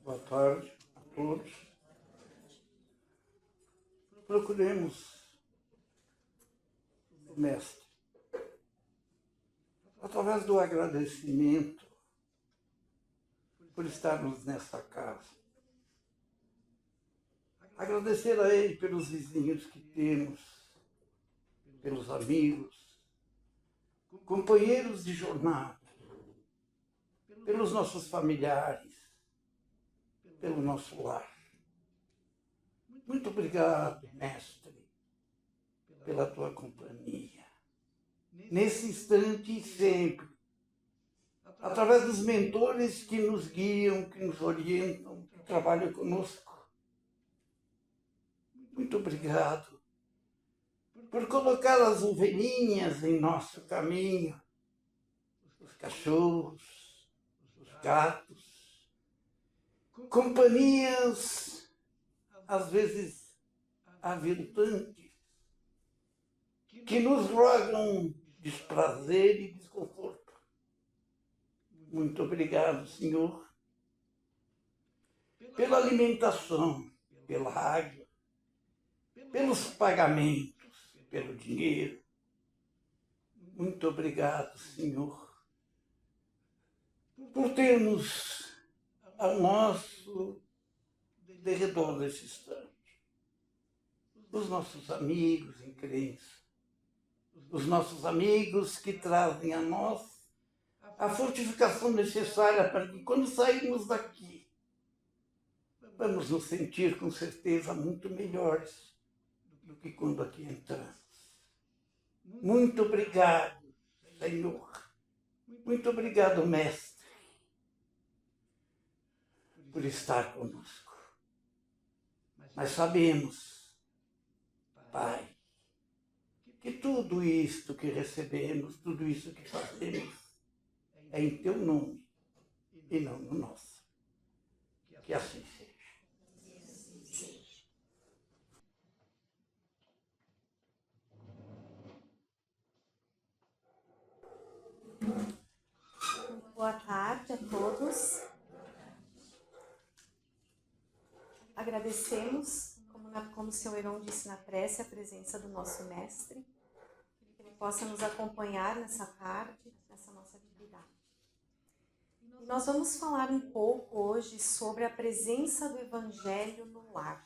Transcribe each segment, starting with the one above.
Boa tarde a todos. Procuremos o Mestre, através do agradecimento por estarmos nessa casa. Agradecer a Ele pelos vizinhos que temos, pelos amigos, companheiros de jornada, pelos nossos familiares, pelo nosso lar. Muito obrigado, Mestre, pela tua companhia, nesse instante e sempre, através dos mentores que nos guiam, que nos orientam, que trabalham conosco. Muito obrigado por colocar as ovelhinhas em nosso caminho, os cachorros, os gatos, companhias, às vezes, aviltantes, que nos rogam desprazer e desconforto. Muito obrigado, Senhor, pela alimentação, pela água, pelos pagamentos, pelo dinheiro. Muito obrigado, Senhor, por termos ao nosso derredor desse instante os nossos amigos em crença, os nossos amigos que trazem a nós a fortificação necessária para que, quando sairmos daqui, vamos nos sentir com certeza muito melhores do que quando aqui entramos. Muito obrigado, Senhor. Muito obrigado, Mestre, por estar conosco. Mas sabemos, Pai, que tudo isto que recebemos, tudo isso que fazemos, é em Teu nome e não no nosso. Que assim seja. Boa tarde a todos. Agradecemos, como o Sr. Heron disse na prece, a presença do nosso Mestre, que ele possa nos acompanhar nessa tarde, nessa nossa atividade. E nós vamos falar um pouco hoje sobre a presença do Evangelho no lar.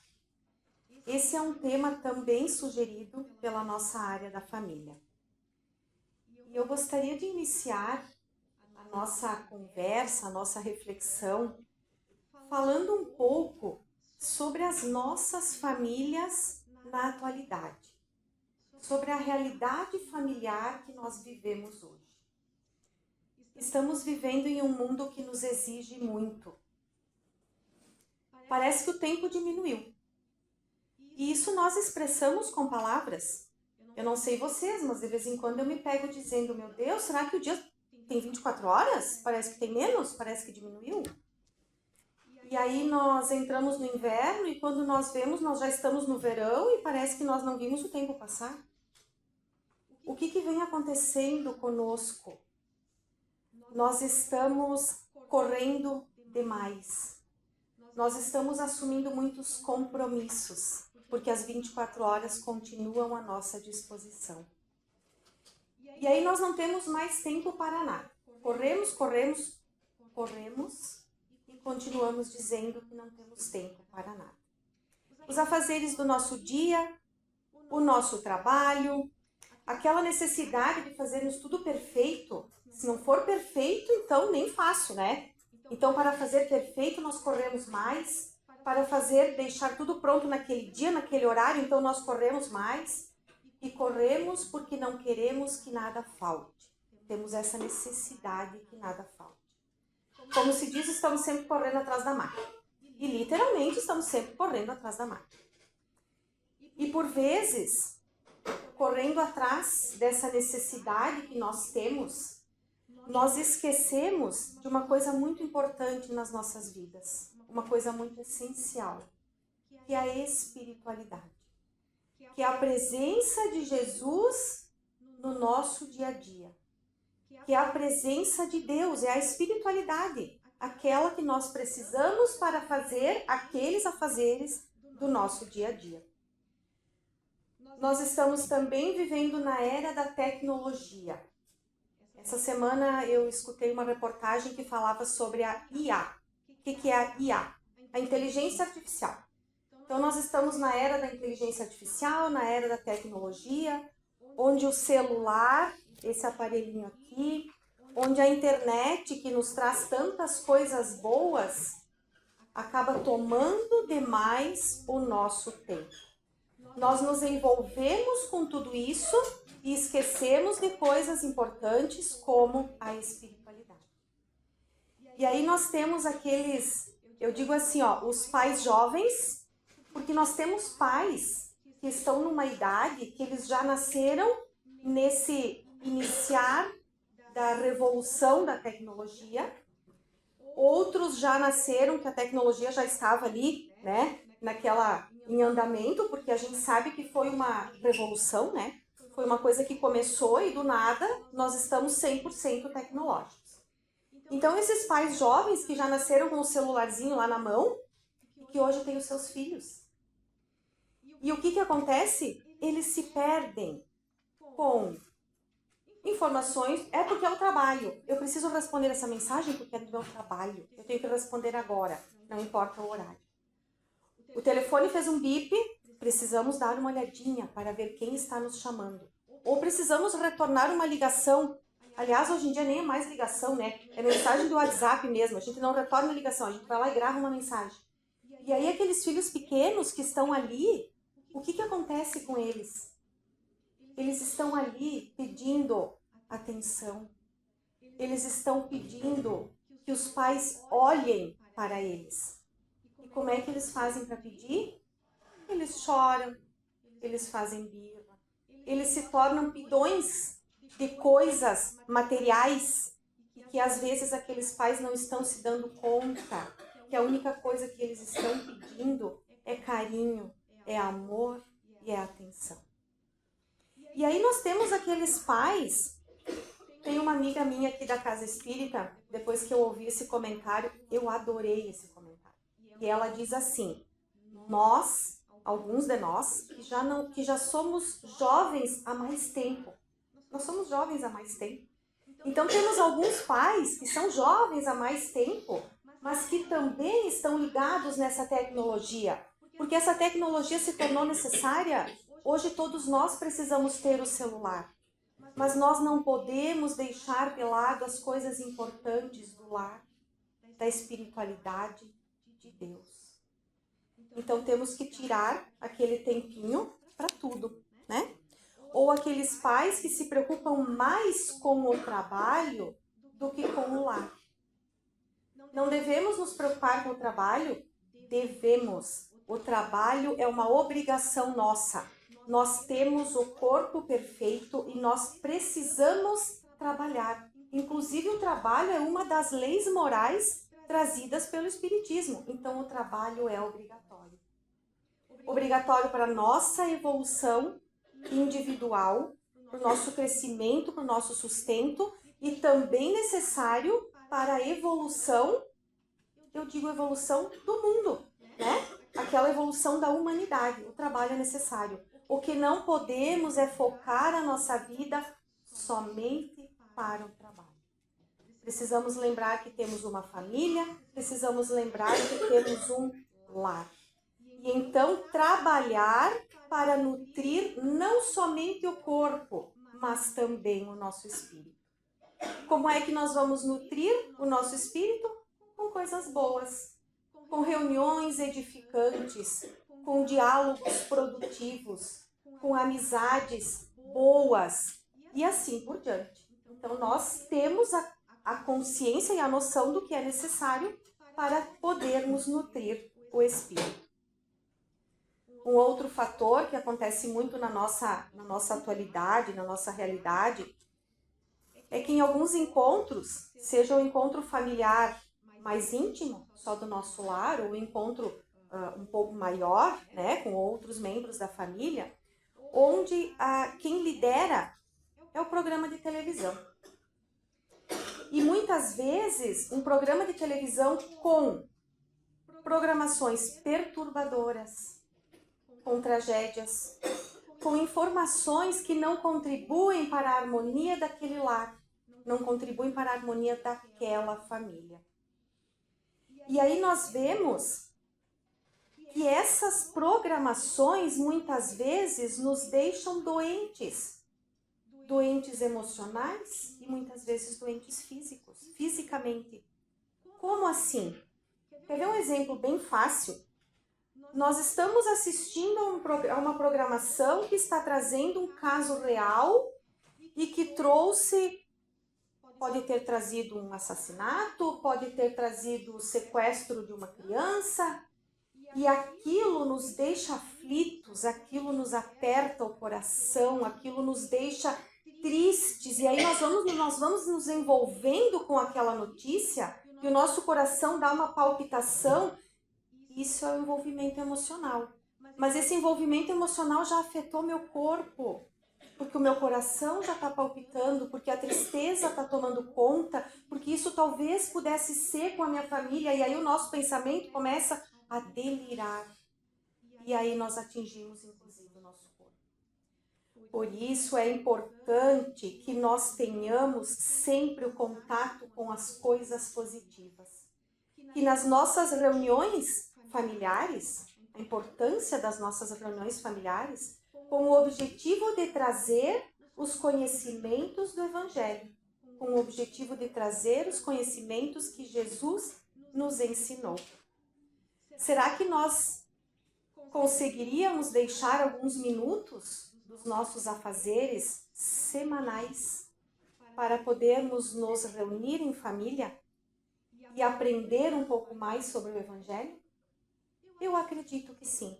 Esse é um tema também sugerido pela nossa área da família. E eu gostaria de iniciar a nossa conversa, a nossa reflexão, falando um pouco sobre as nossas famílias na atualidade, sobre a realidade familiar que nós vivemos hoje. Estamos vivendo em um mundo que nos exige muito. Parece que o tempo diminuiu. E isso nós expressamos com palavras. Eu não sei vocês, mas de vez em quando eu me pego dizendo, meu Deus, será que o dia tem 24 horas? Parece que tem menos? Parece que diminuiu? E aí nós entramos no inverno e quando nós vemos, nós já estamos no verão e parece que nós não vimos o tempo passar. O que vem acontecendo conosco? Nós estamos correndo demais. Nós estamos assumindo muitos compromissos, porque as 24 horas continuam à nossa disposição. E aí nós não temos mais tempo para nada. Corremos e continuamos dizendo que não temos tempo para nada. Os afazeres do nosso dia, o nosso trabalho, aquela necessidade de fazermos tudo perfeito. Se não for perfeito, então nem faço, né? Então, para fazer perfeito, nós corremos mais. Para deixar tudo pronto naquele dia, naquele horário, então nós corremos mais. E corremos porque não queremos que nada falte. Temos essa necessidade que nada falte. Como se diz, estamos sempre correndo atrás da máquina. E literalmente estamos sempre correndo atrás da máquina. E por vezes, correndo atrás dessa necessidade que nós temos, nós esquecemos de uma coisa muito importante nas nossas vidas. Uma coisa muito essencial, que é a espiritualidade. Que é a presença de Jesus no nosso dia a dia. Que é a presença de Deus, é a espiritualidade. aquela que nós precisamos para fazer aqueles afazeres do nosso dia a dia. Nós estamos também vivendo na era da tecnologia. Essa semana eu escutei uma reportagem que falava sobre a IA. O que é a IA? A inteligência artificial. Então nós estamos na era da inteligência artificial, na era da tecnologia, onde o celular, esse aparelhinho aqui, onde a internet, que nos traz tantas coisas boas, acaba tomando demais o nosso tempo. Nós nos envolvemos com tudo isso e esquecemos de coisas importantes como a espiritualidade. E aí nós temos aqueles, eu digo assim, os pais jovens, porque nós temos pais que estão numa idade que eles já nasceram nesse iniciar da revolução da tecnologia. Outros já nasceram que a tecnologia já estava ali, né, em andamento, porque a gente sabe que foi uma revolução, né? Foi uma coisa que começou e do nada nós estamos 100% tecnológicos. Então esses pais jovens que já nasceram com o celularzinho lá na mão e que hoje têm os seus filhos. E o que acontece? Eles se perdem com informações, é porque é o trabalho. Eu preciso responder essa mensagem porque é do meu trabalho. Eu tenho que responder agora, não importa o horário. O telefone fez um bip, precisamos dar uma olhadinha para ver quem está nos chamando. Ou precisamos retornar uma ligação. Aliás, hoje em dia nem é mais ligação, né? É mensagem do WhatsApp mesmo. A gente não retorna a ligação, a gente vai lá e grava uma mensagem. E aí aqueles filhos pequenos que estão ali, o que acontece com eles? Eles estão ali pedindo atenção. Eles estão pedindo que os pais olhem para eles. E como é que eles fazem para pedir? Eles choram, eles fazem birra, eles se tornam pidões de coisas materiais que às vezes aqueles pais não estão se dando conta que a única coisa que eles estão pedindo é carinho, é amor e é atenção. E aí nós temos aqueles pais. Tem uma amiga minha aqui da Casa Espírita, depois que eu ouvi esse comentário, eu adorei esse comentário. E ela diz assim: nós, alguns de nós, que já somos jovens há mais tempo. Nós somos jovens há mais tempo. Então temos alguns pais que são jovens há mais tempo, mas que também estão ligados nessa tecnologia. Porque essa tecnologia se tornou necessária. Hoje todos nós precisamos ter o celular. Mas nós não podemos deixar de lado as coisas importantes do lar, da espiritualidade de Deus. Então temos que tirar aquele tempinho para tudo, né? Ou aqueles pais que se preocupam mais com o trabalho do que com o lar. Não devemos nos preocupar com o trabalho? Devemos. O trabalho é uma obrigação nossa. Nós temos o corpo perfeito e nós precisamos trabalhar. Inclusive, o trabalho é uma das leis morais trazidas pelo Espiritismo. Então, o trabalho é obrigatório. Obrigatório para a nossa evolução individual, para o nosso crescimento, para o nosso sustento e também necessário para a evolução, eu digo evolução do mundo, né? Aquela evolução da humanidade. O trabalho é necessário. O que não podemos é focar a nossa vida somente para o trabalho. Precisamos lembrar que temos uma família, precisamos lembrar que temos um lar. E então trabalhar para nutrir não somente o corpo, mas também o nosso espírito. Como é que nós vamos nutrir o nosso espírito? Com coisas boas, com reuniões edificantes, com diálogos produtivos, com amizades boas e assim por diante. Então nós temos a consciência e a noção do que é necessário para podermos nutrir o espírito. Um outro fator que acontece muito na nossa atualidade, na nossa realidade, é que em alguns encontros, seja o encontro familiar mais íntimo, só do nosso lar, ou um encontro um pouco maior, né, com outros membros da família, onde quem lidera é o programa de televisão. E muitas vezes um programa de televisão com programações perturbadoras, com tragédias, com informações que não contribuem para a harmonia daquele lar, não contribuem para a harmonia daquela família. E aí nós vemos que essas programações muitas vezes nos deixam doentes, doentes emocionais e muitas vezes doentes físicos, fisicamente. Como assim? Quer ver um exemplo bem fácil? Nós estamos assistindo a uma programação que está trazendo um caso real e que pode ter trazido um assassinato, pode ter trazido o sequestro de uma criança, e aquilo nos deixa aflitos, aquilo nos aperta o coração, aquilo nos deixa tristes, e aí nós vamos nos envolvendo com aquela notícia, e o nosso coração dá uma palpitação. Isso é o envolvimento emocional. Mas esse envolvimento emocional já afetou meu corpo, porque o meu coração já está palpitando, porque a tristeza está tomando conta, porque isso talvez pudesse ser com a minha família, e aí o nosso pensamento começa a delirar. E aí nós atingimos, inclusive, o nosso corpo. Por isso é importante que nós tenhamos sempre o contato com as coisas positivas. Que nas nossas reuniões familiares, a importância das nossas reuniões familiares, com o objetivo de trazer os conhecimentos do Evangelho, com o objetivo de trazer os conhecimentos que Jesus nos ensinou. Será que nós conseguiríamos deixar alguns minutos dos nossos afazeres semanais para podermos nos reunir em família e aprender um pouco mais sobre o Evangelho? Eu acredito que sim,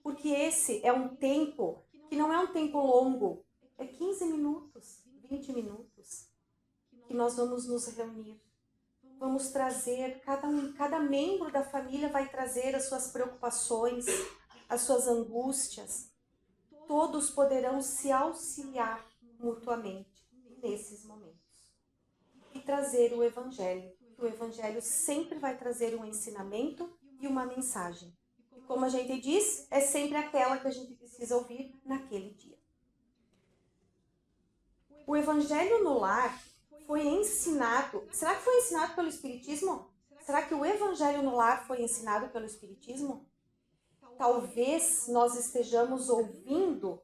porque esse é um tempo que não é um tempo longo, é 15 minutos, 20 minutos, que nós vamos nos reunir. Vamos trazer, cada membro da família vai trazer as suas preocupações, as suas angústias. Todos poderão se auxiliar mutuamente nesses momentos. E trazer o Evangelho. O Evangelho sempre vai trazer um ensinamento e uma mensagem. E como a gente diz, é sempre aquela que a gente precisa ouvir naquele dia. O Evangelho no lar foi ensinado. Será que foi ensinado pelo Espiritismo? Será que o Evangelho no lar foi ensinado pelo Espiritismo? Talvez nós estejamos ouvindo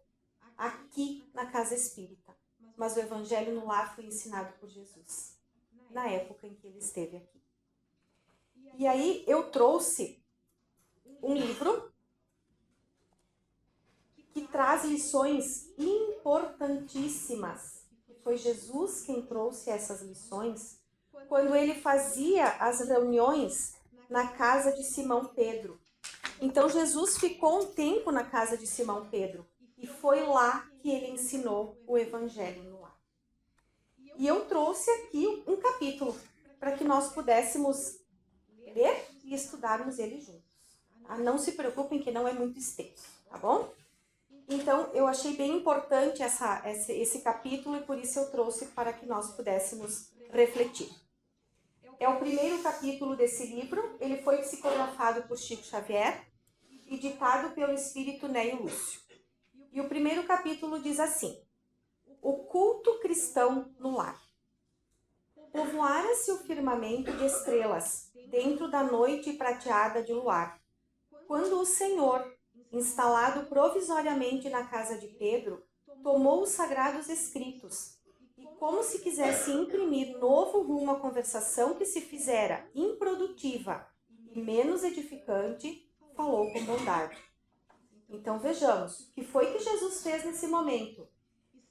aqui na Casa Espírita, mas o Evangelho no lar foi ensinado por Jesus, na época em que ele esteve aqui. E aí eu trouxe um livro que traz lições importantíssimas. Foi Jesus quem trouxe essas lições quando ele fazia as reuniões na casa de Simão Pedro. Então Jesus ficou um tempo na casa de Simão Pedro e foi lá que ele ensinou o Evangelho no lar. E eu trouxe aqui um capítulo para que nós pudéssemos ler e estudarmos ele juntos. Não se preocupem que não é muito extenso, tá bom? Então, eu achei bem importante esse capítulo e por isso eu trouxe para que nós pudéssemos refletir. É o primeiro capítulo desse livro, ele foi psicografado por Chico Xavier e ditado pelo espírito Neio Lúcio. E o primeiro capítulo diz assim: o culto cristão no lar. Povoara-se o firmamento de estrelas, dentro da noite prateada de luar, quando o Senhor, instalado provisoriamente na casa de Pedro, tomou os sagrados escritos e, como se quisesse imprimir novo rumo à conversação que se fizera improdutiva e menos edificante, falou com bondade. Então vejamos, o que foi que Jesus fez nesse momento?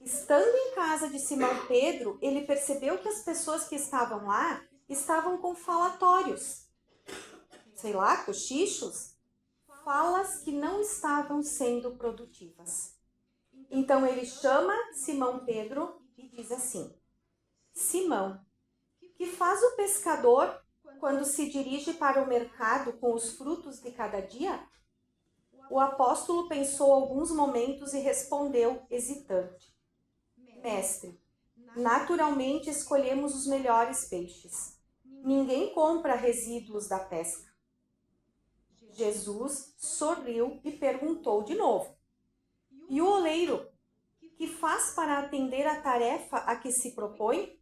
Estando em casa de Simão Pedro, ele percebeu que as pessoas que estavam lá estavam com falatórios, cochichos, falas que não estavam sendo produtivas. Então ele chama Simão Pedro e diz assim: Simão, que faz o pescador quando se dirige para o mercado com os frutos de cada dia? O apóstolo pensou alguns momentos e respondeu hesitante: Mestre, Naturalmente escolhemos os melhores peixes. Ninguém compra resíduos da pesca. Jesus sorriu e perguntou de novo: E o oleiro, que faz para atender a tarefa a que se propõe?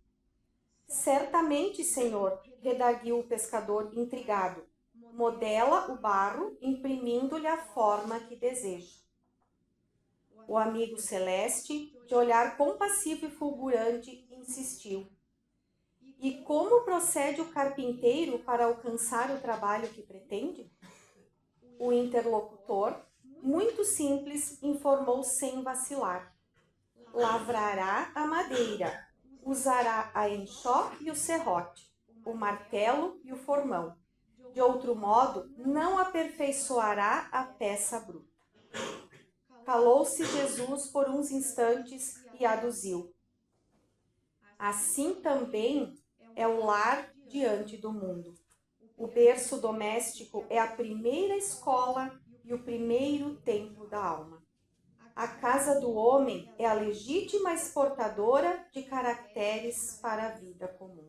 Certamente, Senhor, redarguiu o pescador intrigado. Modela o barro, imprimindo-lhe a forma que deseja. O amigo celeste, de olhar compassivo e fulgurante, insistiu: E como procede o carpinteiro para alcançar o trabalho que pretende? O interlocutor, muito simples, informou sem vacilar: Lavrará a madeira, usará a enxope e o serrote, o martelo e o formão. De outro modo, não aperfeiçoará a peça bruta. Calou-se Jesus por uns instantes e aduziu: Assim também é o lar diante do mundo. O berço doméstico é a primeira escola e o primeiro templo da alma. A casa do homem é a legítima exportadora de caracteres para a vida comum.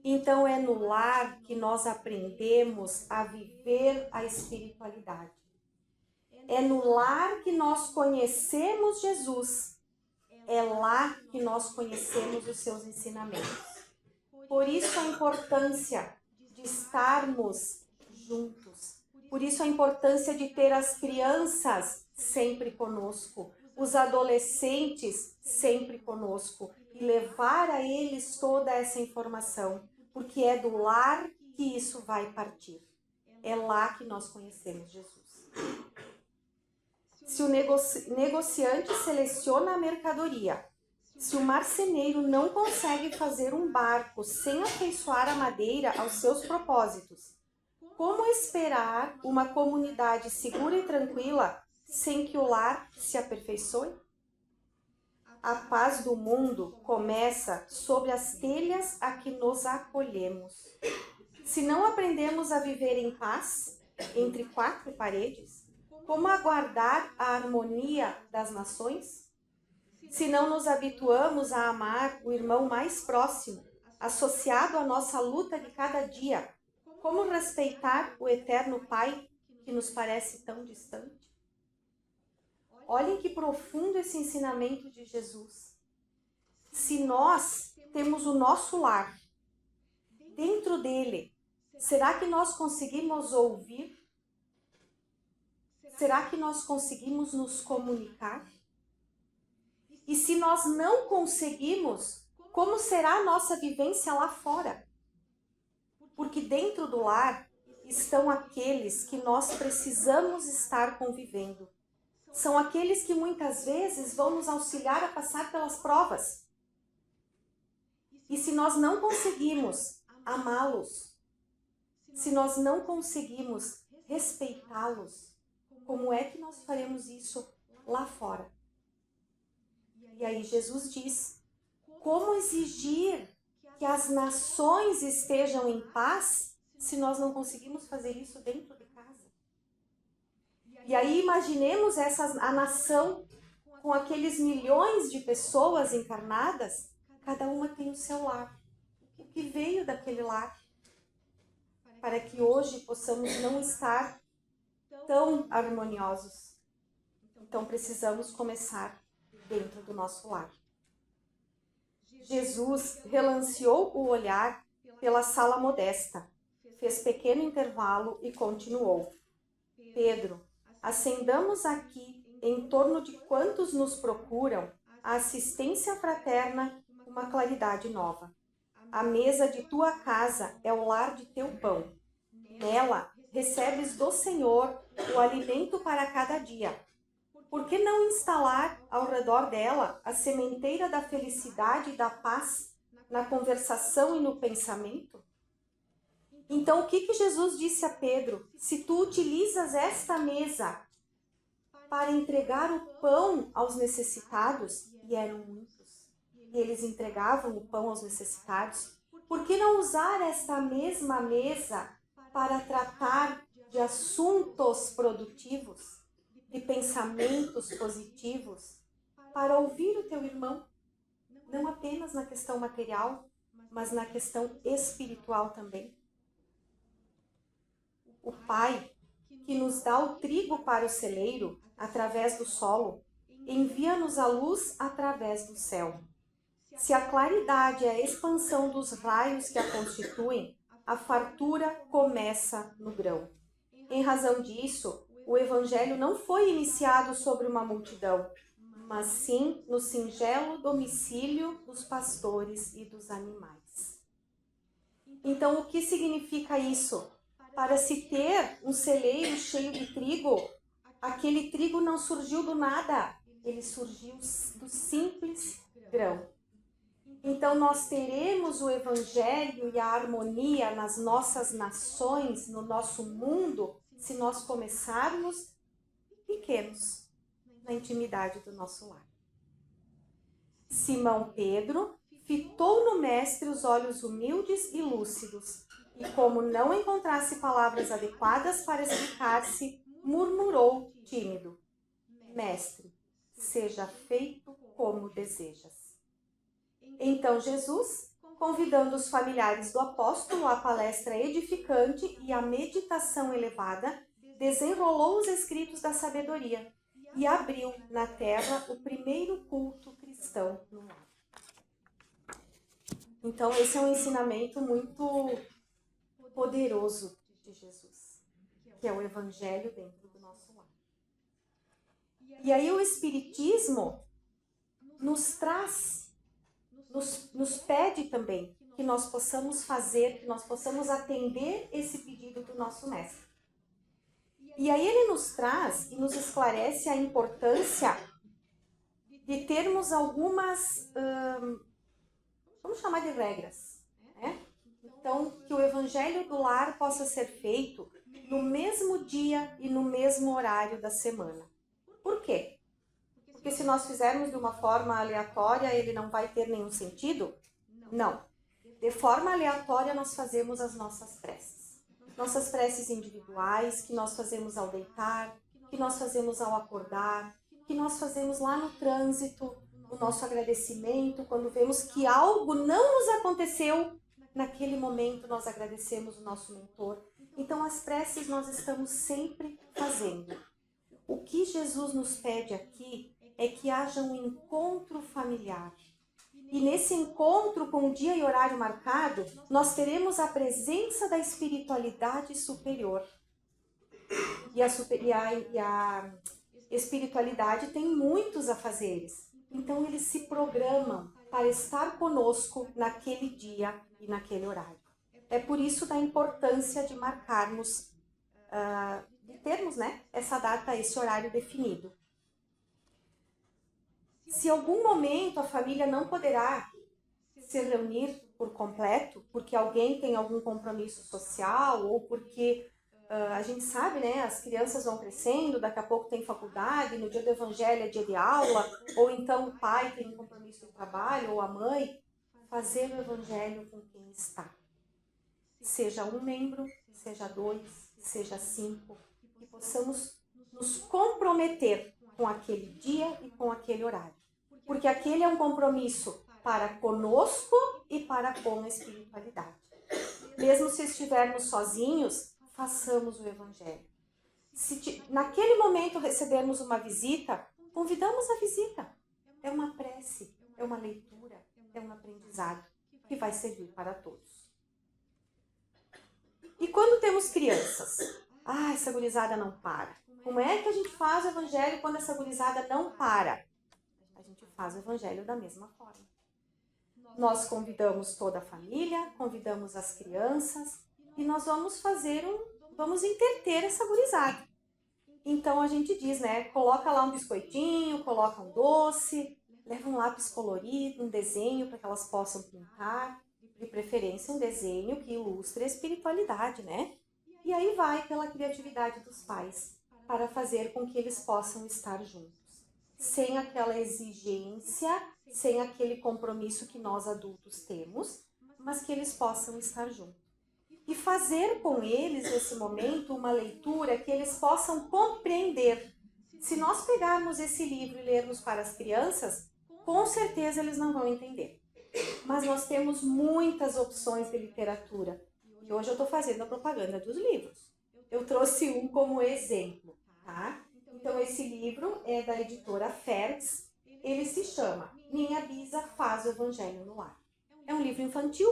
Então é no lar que nós aprendemos a viver a espiritualidade. É no lar que nós conhecemos Jesus. É lá que nós conhecemos os seus ensinamentos. Por isso a importância de estarmos juntos. Por isso a importância de ter as crianças sempre conosco, os adolescentes sempre conosco e levar a eles toda essa informação, porque é do lar que isso vai partir. É lá que nós conhecemos Jesus. Se o negociante seleciona a mercadoria, se o marceneiro não consegue fazer um barco sem afeiçoar a madeira aos seus propósitos, como esperar uma comunidade segura e tranquila sem que o lar se aperfeiçoe? A paz do mundo começa sobre as telhas a que nos acolhemos. Se não aprendemos a viver em paz entre quatro paredes, como aguardar a harmonia das nações? Se não nos habituamos a amar o irmão mais próximo, associado à nossa luta de cada dia, como respeitar o eterno Pai que nos parece tão distante? Olhem que profundo esse ensinamento de Jesus. Se nós temos o nosso lar, dentro dele, será que nós conseguimos ouvir? Será que nós conseguimos nos comunicar? E se nós não conseguimos, como será a nossa vivência lá fora? Porque dentro do lar estão aqueles que nós precisamos estar convivendo. São aqueles que muitas vezes vão nos auxiliar a passar pelas provas. E se nós não conseguimos amá-los, se nós não conseguimos respeitá-los, como é que nós faremos isso lá fora? E aí Jesus diz: como exigir que as nações estejam em paz se nós não conseguimos fazer isso dentro de casa? E aí imaginemos a nação com aqueles milhões de pessoas encarnadas, cada uma tem o seu lar. O que veio daquele lar? Para que hoje possamos não estar tão harmoniosos. Então precisamos começar dentro do nosso lar. Jesus relanceou o olhar pela sala modesta, fez pequeno intervalo e continuou: Pedro, acendamos aqui, em torno de quantos nos procuram, a assistência fraterna, uma claridade nova. A mesa de tua casa é o lar de teu pão. Nela recebes do Senhor o alimento para cada dia. Por que não instalar ao redor dela a sementeira da felicidade e da paz na conversação e no pensamento? Então, o que Jesus disse a Pedro? Se tu utilizas esta mesa para entregar o pão aos necessitados, e eram muitos, e eles entregavam o pão aos necessitados, por que não usar esta mesma mesa para tratar de assuntos produtivos, de pensamentos positivos, para ouvir o teu irmão? não apenas na questão material, mas na questão espiritual também. O Pai, que nos dá o trigo para o celeiro, através do solo, envia-nos a luz através do céu. Se a claridade é a expansão dos raios que a constituem, a fartura começa no grão. Em razão disso, o Evangelho não foi iniciado sobre uma multidão, mas sim no singelo domicílio dos pastores e dos animais. Então, o que significa isso? Para se ter um celeiro cheio de trigo, aquele trigo não surgiu do nada, ele surgiu do simples grão. Então, nós teremos o Evangelho e a harmonia nas nossas nações, no nosso mundo, se nós começarmos pequenos, na intimidade do nosso lar. Simão Pedro fitou no Mestre os olhos humildes e lúcidos, e como não encontrasse palavras adequadas para explicar-se, murmurou tímido: Mestre, seja feito como desejas. Então Jesus, convidando os familiares do apóstolo à palestra edificante e à meditação elevada, desenrolou os escritos da sabedoria e abriu na terra o primeiro culto cristão no lar. Então esse é um ensinamento muito poderoso de Jesus, que é o Evangelho dentro do nosso lar. E aí o Espiritismo nos traz, nos pede também que nós possamos fazer, que nós possamos atender esse pedido do nosso Mestre. E aí ele nos traz e nos esclarece a importância de termos algumas, vamos chamar de regras, né? Então, que o Evangelho do lar possa ser feito no mesmo dia e no mesmo horário da semana. Por quê? Porque se nós fizermos de uma forma aleatória, ele não vai ter nenhum sentido? Não. De forma aleatória, nós fazemos as nossas preces. Nossas preces individuais, que nós fazemos ao deitar, que nós fazemos ao acordar, que nós fazemos lá no trânsito, o nosso agradecimento, quando vemos que algo não nos aconteceu, naquele momento nós agradecemos o nosso mentor. Então as preces nós estamos sempre fazendo. O que Jesus nos pede aqui é que haja um encontro familiar. E nesse encontro com dia e horário marcado, nós teremos a presença da espiritualidade superior. E a espiritualidade tem muitos afazeres. Então eles se programam para estar conosco naquele dia e naquele horário. É por isso da importância de marcarmos, de termos, né, essa data, esse horário definido. Se algum momento a família não poderá se reunir por completo, porque alguém tem algum compromisso social ou porque a gente sabe, né, as crianças vão crescendo, daqui a pouco tem faculdade, no dia do Evangelho é dia de aula, ou então o pai tem um compromisso de trabalho, ou a mãe, fazer o Evangelho com quem está. Seja um membro, seja 2, seja 5, que possamos nos comprometer com aquele dia e com aquele horário. Porque aquele é um compromisso para conosco e para com a espiritualidade. Mesmo se estivermos sozinhos, façamos o Evangelho. Se naquele momento recebermos uma visita, convidamos a visita. É uma prece, é uma leitura, é um aprendizado que vai servir para todos. E quando temos crianças? Essa gurizada não para. Como é que a gente faz o Evangelho quando essa gurizada não para? A gente faz o Evangelho da mesma forma. Nós convidamos toda a família, convidamos as crianças e nós vamos vamos entreter essa gurizada. Então a gente diz, né, coloca lá um biscoitinho, coloca um doce, leva um lápis colorido, um desenho para que elas possam pintar, de preferência um desenho que ilustre a espiritualidade, né? E aí vai pela criatividade dos pais para fazer com que eles possam estar juntos, sem aquela exigência, sem aquele compromisso que nós adultos temos, mas que eles possam estar juntos. E fazer com eles, nesse momento, uma leitura que eles possam compreender. Se nós pegarmos esse livro e lermos para as crianças, com certeza eles não vão entender. Mas nós temos muitas opções de literatura. E hoje eu estou fazendo a propaganda dos livros. Eu trouxe um como exemplo, tá? Então, esse livro é da editora Ferds. Ele se chama Minha Bisa Faz o Evangelho no Lar. É um livro infantil.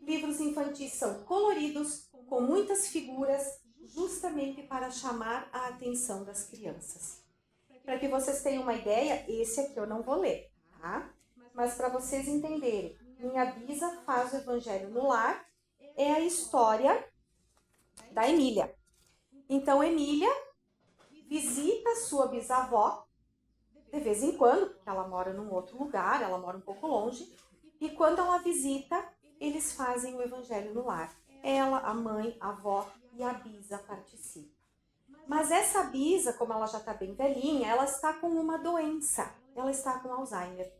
Livros infantis são coloridos, com muitas figuras, justamente para chamar a atenção das crianças. Para que vocês tenham uma ideia, esse aqui eu não vou ler, tá? Mas para vocês entenderem, Minha Bisa Faz o Evangelho no Lar é a história da Emília. Então, Emília visita sua bisavó de vez em quando, porque ela mora num outro lugar, ela mora um pouco longe, e quando ela visita, eles fazem o Evangelho no Lar. Ela, a mãe, a avó e a bisa participam. Mas essa bisa, como ela já está bem velhinha, ela está com uma doença, ela está com Alzheimer.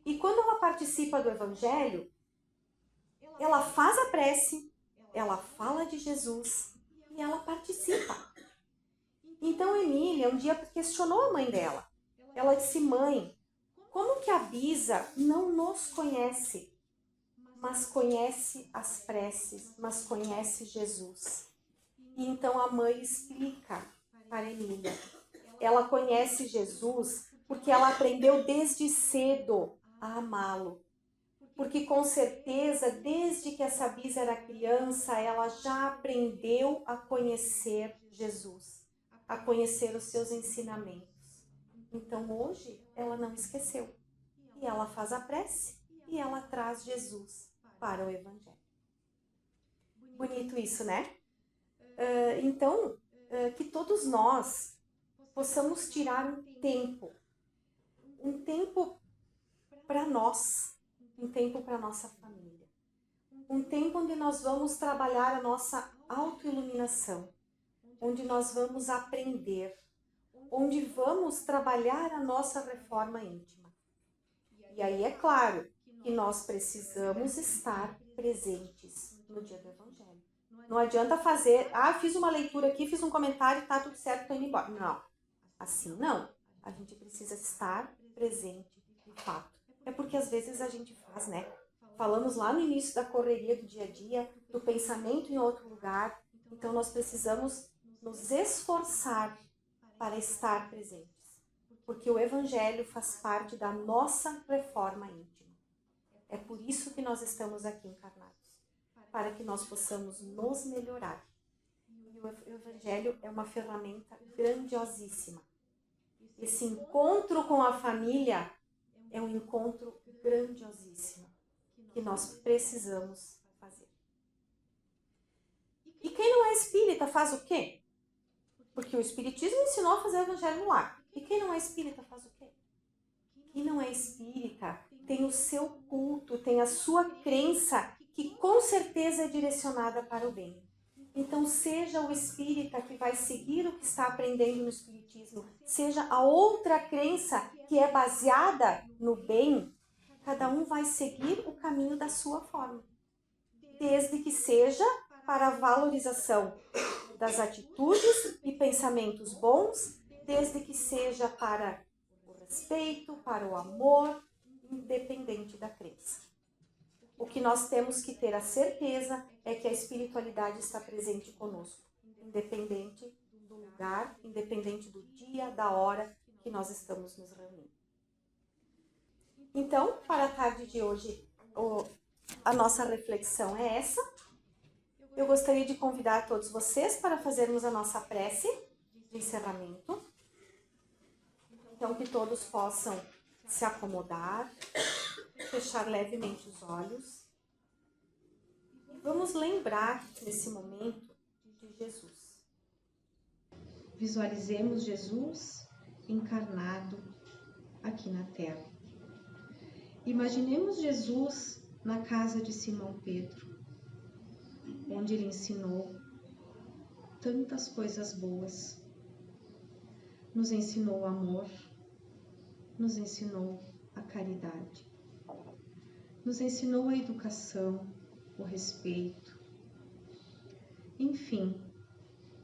E quando ela participa do Evangelho, ela faz a prece, ela fala de Jesus e ela participa. Então, Emília um dia questionou a mãe dela. Ela disse, mãe, como que a bisa não nos conhece, mas conhece as preces, mas conhece Jesus? E então a mãe explica para Emília. Ela conhece Jesus porque ela aprendeu desde cedo a amá-lo. Porque com certeza, desde que essa bisa era criança, ela já aprendeu a conhecer Jesus, a conhecer os seus ensinamentos. Então hoje ela não esqueceu. E ela faz a prece e ela traz Jesus para o Evangelho. Bonito isso, né? Então, que todos nós possamos tirar um tempo para nós, um tempo para nossa família, um tempo onde nós vamos trabalhar a nossa autoiluminação, onde nós vamos aprender, onde vamos trabalhar a nossa reforma íntima. E aí é claro que nós precisamos estar presentes no dia do Evangelho. Não adianta fazer, fiz uma leitura aqui, fiz um comentário, tá tudo certo, tô indo embora. Não, assim não. A gente precisa estar presente de fato. É porque às vezes a gente faz, né? Falamos lá no início da correria do dia a dia, do pensamento em outro lugar. Então nós precisamos nos esforçar para estar presentes. Porque o Evangelho faz parte da nossa reforma íntima. É por isso que nós estamos aqui encarnados. Para que nós possamos nos melhorar. E o Evangelho é uma ferramenta grandiosíssima. Esse encontro com a família é um encontro grandiosíssimo que nós precisamos fazer. E quem não é espírita faz o quê? Porque o Espiritismo ensinou a fazer o Evangelho no lar. E quem não é espírita faz o quê? Quem não é espírita tem o seu culto, tem a sua crença que com certeza é direcionada para o bem. Então, seja o espírita que vai seguir o que está aprendendo no Espiritismo, seja a outra crença que é baseada no bem, cada um vai seguir o caminho da sua forma. Desde que seja para a valorização das atitudes e pensamentos bons, desde que seja para o respeito, para o amor, independente da crença. O que nós temos que ter a certeza é que a espiritualidade está presente conosco, independente do lugar, independente do dia, da hora que nós estamos nos reunindo. Então, para a tarde de hoje, a nossa reflexão é essa. Eu gostaria de convidar todos vocês para fazermos a nossa prece de encerramento. Então, que todos possam se acomodar, fechar levemente os olhos. E vamos lembrar, nesse momento, de Jesus. Visualizemos Jesus encarnado aqui na Terra. Imaginemos Jesus na casa de Simão Pedro, onde ele ensinou tantas coisas boas. Nos ensinou o amor, nos ensinou a caridade, nos ensinou a educação, o respeito. Enfim,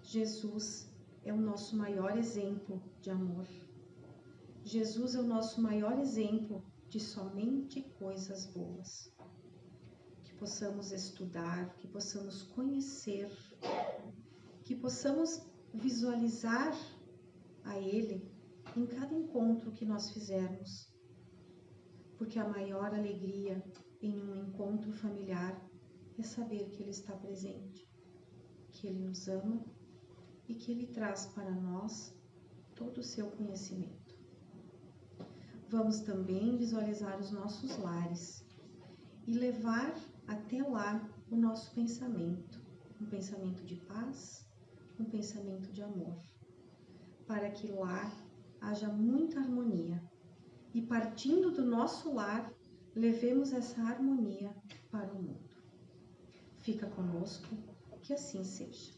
Jesus é o nosso maior exemplo de amor. Jesus é o nosso maior exemplo de somente coisas boas. Que possamos estudar, que possamos conhecer, que possamos visualizar a Ele em cada encontro que nós fizermos. Porque a maior alegria em um encontro familiar é saber que Ele está presente, que Ele nos ama e que Ele traz para nós todo o seu conhecimento. Vamos também visualizar os nossos lares e levar até lá o nosso pensamento, um pensamento de paz, um pensamento de amor, para que lá haja muita harmonia e, partindo do nosso lar, levemos essa harmonia para o mundo. Fica conosco, que assim seja.